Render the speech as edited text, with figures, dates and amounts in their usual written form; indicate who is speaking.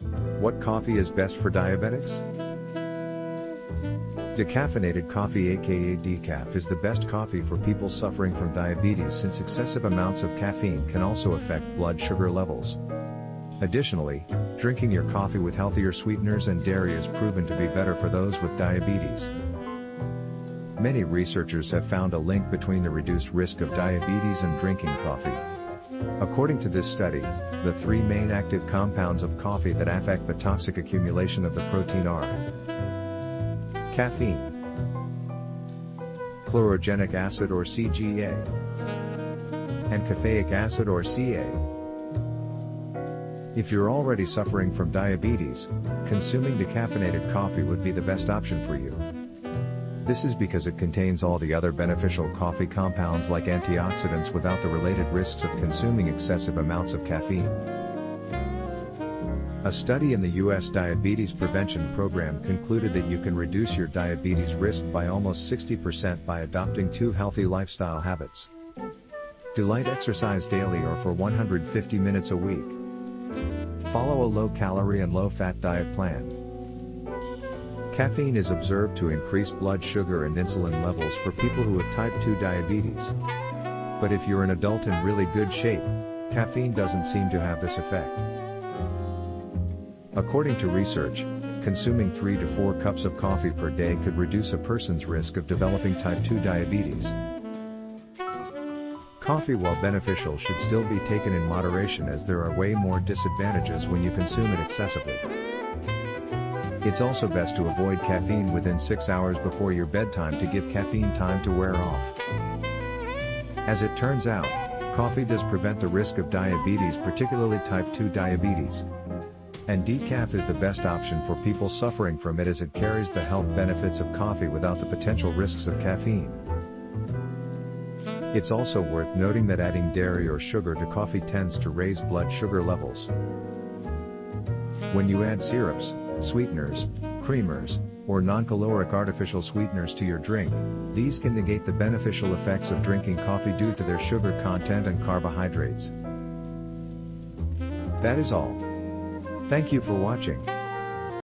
Speaker 1: What coffee is best for diabetics? Decaffeinated coffee aka decaf is the best coffee for people suffering from diabetes since excessive amounts of caffeine can also affect blood sugar levels. Additionally, drinking your coffee with healthier sweeteners and dairy is proven to be better for those with diabetes. Many researchers have found a link between the reduced risk of diabetes and drinking coffee. According to this study, the three main active compounds of coffee that affect the toxic accumulation of the protein are caffeine, chlorogenic acid or CGA, and caffeic acid or Ca. If you're already suffering from diabetes, consuming decaffeinated coffee would be the best option for you. This is because it contains all the other beneficial coffee compounds like antioxidants without the related risks of consuming excessive amounts of caffeine. A study in the U.S. Diabetes Prevention Program concluded that you can reduce your diabetes risk by almost 60% by adopting 2 healthy lifestyle habits. Do light exercise daily or for 150 minutes a week. Follow a low-calorie and low-fat diet plan. Caffeine is observed to increase blood sugar and insulin levels for people who have type 2 diabetes. But if you're an adult in really good shape, caffeine doesn't seem to have this effect. According to research, consuming 3 to 4 cups of coffee per day could reduce a person's risk of developing type 2 diabetes. Coffee, while beneficial, should still be taken in moderation as there are way more disadvantages when you consume it excessively. It's also best to avoid caffeine within 6 hours before your bedtime to give caffeine time to wear off. As it turns out, coffee does prevent the risk of diabetes, particularly type 2 diabetes. And decaf is the best option for people suffering from it as it carries the health benefits of coffee without the potential risks of caffeine. It's also worth noting that adding dairy or sugar to coffee tends to raise blood sugar levels. When you add syrups, sweeteners, creamers, or non-caloric artificial sweeteners to your drink, these can negate the beneficial effects of drinking coffee due to their sugar content and carbohydrates. That is all. Thank you for watching.